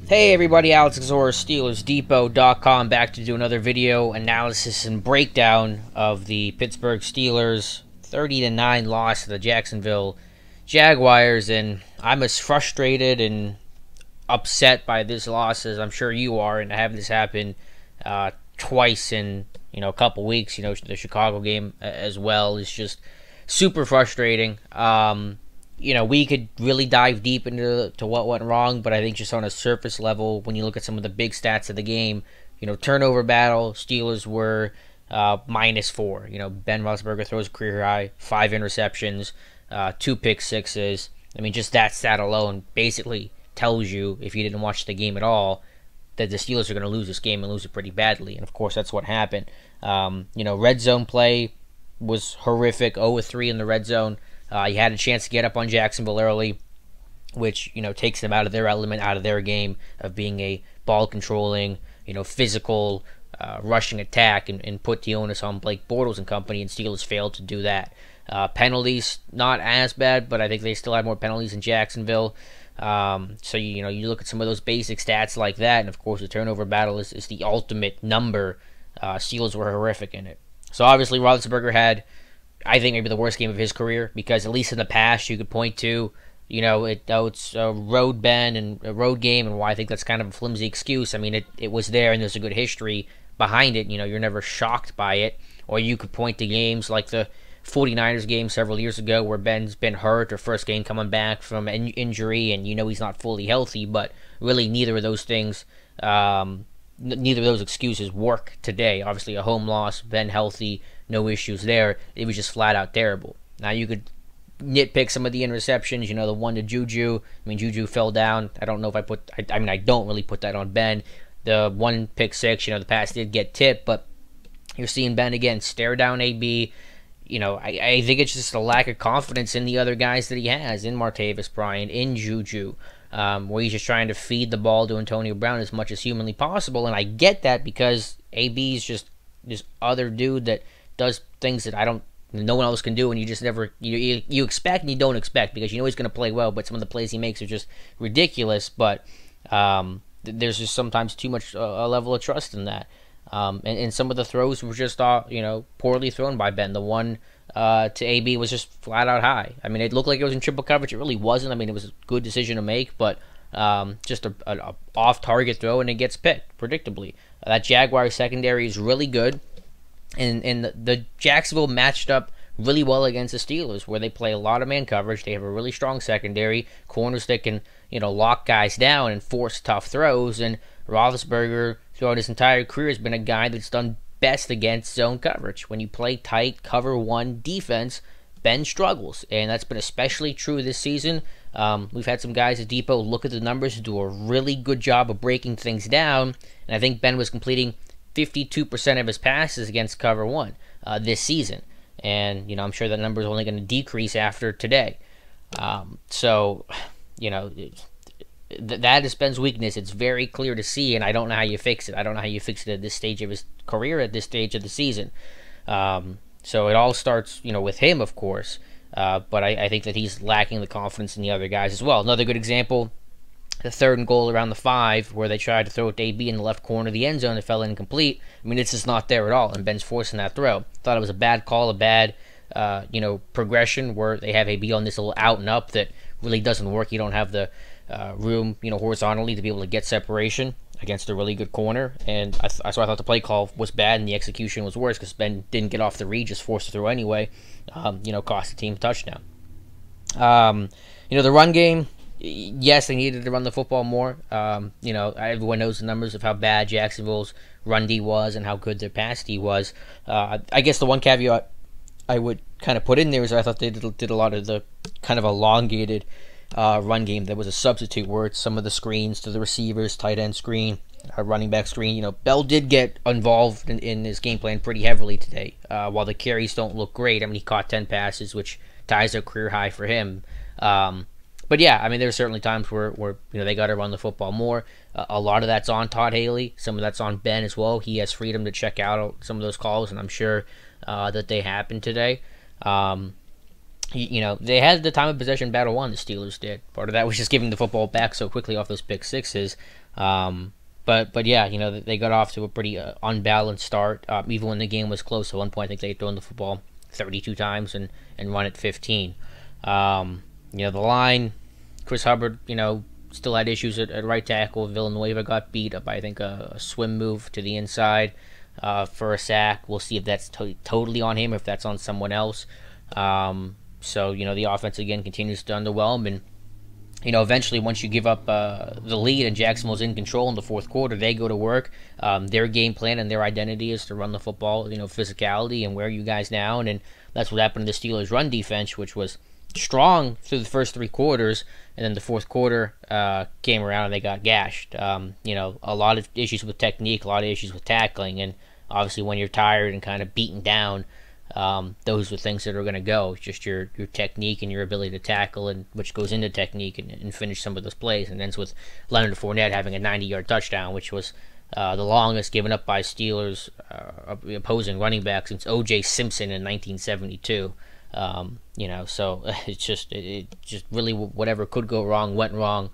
Hey everybody, Alex Kozora, SteelersDepot.com, back to do another video analysis and breakdown of the Pittsburgh Steelers 30-9 loss to the Jacksonville Jaguars. And I'm as frustrated and upset by this loss as I'm sure you are, and to have this happen twice in a couple weeks. The Chicago game as well is just super frustrating. We could really dive deep into what went wrong, but I think just on a surface level, when you look at some of the big stats of the game, turnover battle, Steelers were -4. Ben Roethlisberger throws a career high, 5 interceptions, 2 pick sixes. I mean, just that stat alone basically tells you, if you didn't watch the game at all, that the Steelers are going to lose this game and lose it pretty badly. And of course, that's what happened. Red zone play was horrific. 0-3 in the red zone. You had a chance to get up on Jacksonville early, which, takes them out of their element, out of their game of being a ball-controlling, physical, rushing attack and put the onus on Blake Bortles and company, and Steelers failed to do that. Penalties, not as bad, but I think they still had more penalties in Jacksonville. So, you look at some of those basic stats like that, and of course the turnover battle is the ultimate number. Steelers were horrific in it. So obviously Roethlisberger had, I think, maybe the worst game of his career, because at least in the past you could point to, it's a road Ben and a road game, and why I think that's kind of a flimsy excuse. I mean, it was there, and there's a good history behind it. You're never shocked by it. Or you could point to games like the 49ers game several years ago where Ben's been hurt, or first game coming back from an injury, and he's not fully healthy. But really, neither of those things, neither of those excuses work today. Obviously, a home loss, Ben healthy, no issues there. It was just flat out terrible. Now, you could nitpick some of the interceptions, the one to Juju. I mean, Juju fell down. I don't know if I don't really put that on Ben. The one pick six, the pass did get tipped, but you're seeing Ben again stare down AB. I think it's just a lack of confidence in the other guys that he has, in Martavis Bryant, in Juju, where he's just trying to feed the ball to Antonio Brown as much as humanly possible. And I get that, because AB's just this other dude that does things that no one else can do, and you just never, you expect and you don't expect, because he's going to play well, but some of the plays he makes are just ridiculous. But there's just sometimes too much a level of trust in that. And some of the throws were just poorly thrown by Ben. The one to AB was just flat out high. I mean, it looked like it was in triple coverage. It really wasn't. I mean, it was a good decision to make, but just a off-target throw, and it gets picked predictably. That Jaguars secondary is really good. And the Jacksonville matched up really well against the Steelers, where they play a lot of man coverage. They have a really strong secondary, corners that can, lock guys down and force tough throws. And Roethlisberger, throughout his entire career, has been a guy that's done best against zone coverage. When you play tight, cover one defense, Ben struggles. And that's been especially true this season. We've had some guys at Depot look at the numbers and do a really good job of breaking things down. And I think Ben was completing 52% of his passes against cover one this season. And, I'm sure that number is only going to decrease after today. That is Ben's weakness. It's very clear to see, and I don't know how you fix it. I don't know how you fix it at this stage of his career, at this stage of the season. So it all starts, with him, of course. But I think that he's lacking the confidence in the other guys as well. Another good example, the 3rd and goal around the 5, where they tried to throw it to AB in the left corner of the end zone. It fell incomplete. I mean, it's just not there at all, and Ben's forcing that throw. Thought it was a bad call, a bad, progression, where they have AB on this little out and up that really doesn't work. You don't have the room, horizontally to be able to get separation against a really good corner. And so I thought the play call was bad, and the execution was worse, because Ben didn't get off the read, just forced to throw anyway. Cost the team a touchdown. The run game, yes, they needed to run the football more. Everyone knows the numbers of how bad Jacksonville's run D was and how good their pass D was. I guess the one caveat I would kind of put in there is I thought they did a lot of the kind of elongated run game. There was a substitute where it's some of the screens to the receivers, tight end screen, running back screen. Bell did get involved in his game plan pretty heavily today. While the carries don't look great, I mean, he caught 10 passes, which ties a career high for him. But yeah, I mean, there are certainly times where they got to run the football more. A lot of that's on Todd Haley. Some of that's on Ben as well. He has freedom to check out some of those calls, and I'm sure that they happened today. They had the time of possession battle won, the Steelers did. Part of that was just giving the football back so quickly off those pick sixes. But yeah, they got off to a pretty unbalanced start. Even when the game was close, at one point I think they had thrown the football 32 times and run it 15. The line, Chris Hubbard, still had issues at right tackle. Villanueva got beat up by, I think, a swim move to the inside for a sack. We'll see if that's totally on him or if that's on someone else. So the offense again continues to underwhelm, and eventually once you give up the lead and Jacksonville's in control in the fourth quarter, they go to work. Their game plan and their identity is to run the football, physicality and wear you guys down, and that's what happened to the Steelers' run defense, which was strong through the first three quarters, and then the fourth quarter came around and they got gashed. A lot of issues with technique, a lot of issues with tackling, and obviously when you're tired and kind of beaten down, those are things that are going to go. It's just your technique and your ability to tackle, and which goes into technique and finish some of those plays. And ends with Leonard Fournette having a 90-yard touchdown, which was the longest given up by Steelers opposing running back since O.J. Simpson in 1972. So it's just really whatever could go wrong went wrong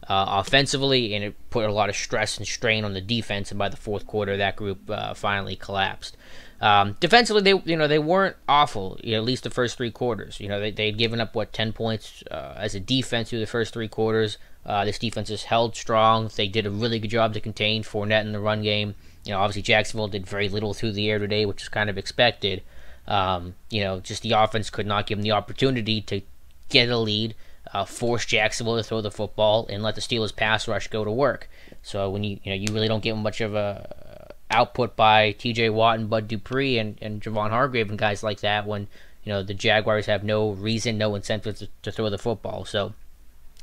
offensively, and it put a lot of stress and strain on the defense. And by the fourth quarter, that group finally collapsed. Defensively, they weren't awful. At least the first three quarters. They'd given up 10 points as a defense through the first three quarters. This defense is held strong. They did a really good job to contain Fournette in the run game. Obviously Jacksonville did very little through the air today, which is kind of expected. Just the offense could not give them the opportunity to get a lead, force Jacksonville to throw the football, and let the Steelers pass rush go to work. So when you really don't get much of a output by T.J. Watt and Bud Dupree and Javon Hargrave and guys like that, when the Jaguars have no reason, no incentive to throw the football. So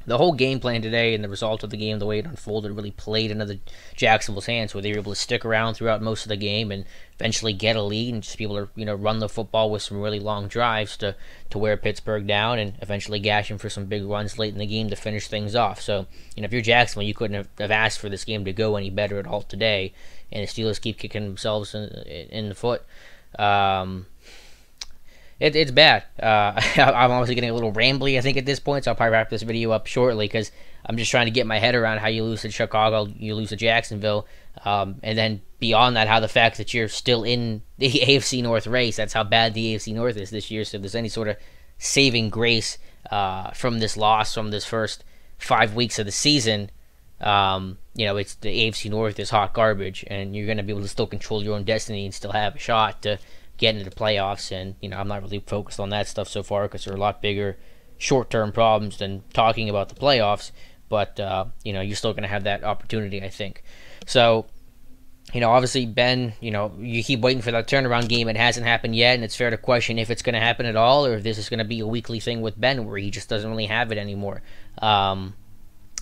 the whole game plan today and the result of the game, the way it unfolded, really played into the Jacksonville's hands, where they were able to stick around throughout most of the game and eventually get a lead and just be able to run the football with some really long drives to wear Pittsburgh down and eventually gash them for some big runs late in the game to finish things off. So if you're Jacksonville, you couldn't have asked for this game to go any better at all today, and the Steelers keep kicking themselves in the foot. It's bad. I'm obviously getting a little rambly, I think, at this point, so I'll probably wrap this video up shortly because I'm just trying to get my head around how you lose to Chicago, you lose to Jacksonville, and then beyond that, how the fact that you're still in the AFC North race, that's how bad the AFC North is this year. So if there's any sort of saving grace from this loss, from this first 5 weeks of the season, it's the AFC North is hot garbage, and you're going to be able to still control your own destiny and still have a shot to get into the playoffs. And I'm not really focused on that stuff so far because there are a lot bigger short-term problems than talking about the playoffs. But you're still going to have that opportunity, I think. So obviously Ben, you keep waiting for that turnaround game. It hasn't happened yet, and it's fair to question if it's going to happen at all, or if this is going to be a weekly thing with Ben where he just doesn't really have it anymore.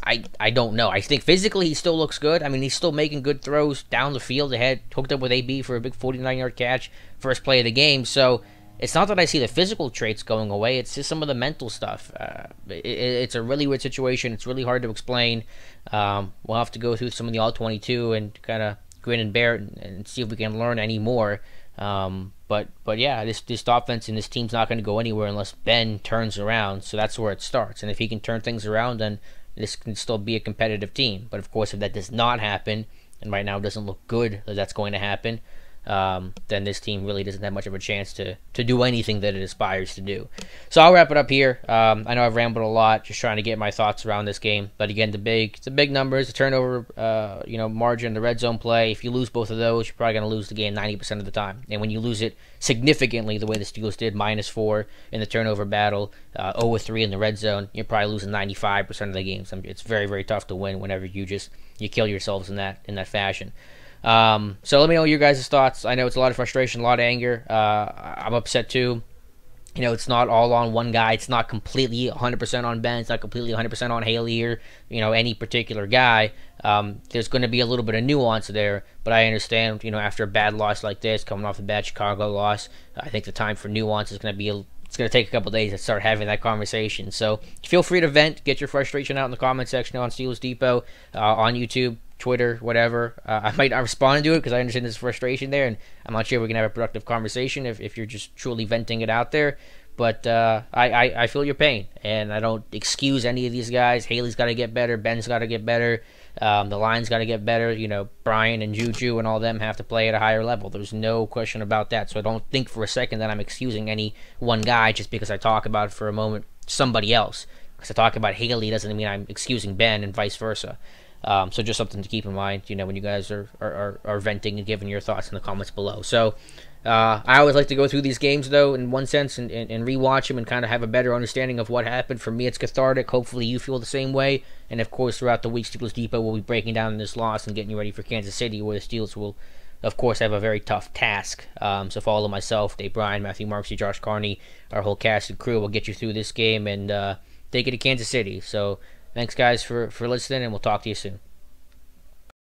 I don't know. I think physically he still looks good. I mean, he's still making good throws down the field. They had hooked up with AB for a big 49-yard catch, first play of the game. So it's not that I see the physical traits going away. It's just some of the mental stuff. It's a really weird situation. It's really hard to explain. We'll have to go through some of the All-22 and kind of grin and bear it and see if we can learn any more. But yeah, this offense and this team's not going to go anywhere unless Ben turns around. So that's where it starts. And if he can turn things around, then this can still be a competitive team. But of course, if that does not happen, and right now it doesn't look good that that's going to happen, then this team really doesn't have much of a chance to do anything that it aspires to do. So I'll wrap it up here. I know I've rambled a lot, just trying to get my thoughts around this game. But again, the big numbers, the turnover, margin, the red zone play. If you lose both of those, you're probably going to lose the game 90% of the time. And when you lose it significantly, the way the Steelers did, -4 in the turnover battle, 0-3 in the red zone, you're probably losing 95% of the games. It's very, very tough to win whenever you kill yourselves in that fashion. So let me know your guys' thoughts. I know it's a lot of frustration, a lot of anger. I'm upset too. It's not all on one guy. It's not completely 100% on Ben. It's not completely 100% on Haley or, any particular guy. There's going to be a little bit of nuance there, but I understand, after a bad loss like this, coming off the bad Chicago loss, I think the time for nuance is going to be it's going to take a couple days to start having that conversation. So feel free to vent, get your frustration out in the comment section on Steelers Depot, on YouTube, Twitter, whatever. I might not respond to it because I understand there's frustration there, and I'm not sure we can have a productive conversation if you're just truly venting it out there. But I feel your pain, and I don't excuse any of these guys. Haley's got to get better. Ben's got to get better. The line's got to get better. You know, Brian and Juju and all them have to play at a higher level. There's no question about that. So I don't think for a second that I'm excusing any one guy just because I talk about for a moment somebody else. Because I talk about Haley doesn't mean I'm excusing Ben and vice versa. So just something to keep in mind, you know, when you guys are venting and giving your thoughts in the comments below. So I always like to go through these games, though, in one sense, and rewatch them and kind of have a better understanding of what happened. For me, it's cathartic. Hopefully, you feel the same way. And, of course, throughout the week, Steelers Depot will be breaking down this loss and getting you ready for Kansas City, where the Steelers will, of course, have a very tough task. So follow myself, Dave Bryan, Matthew Marksy, Josh Carney, our whole cast and crew will get you through this game and take it to Kansas City. So thanks, guys, for listening, and we'll talk to you soon.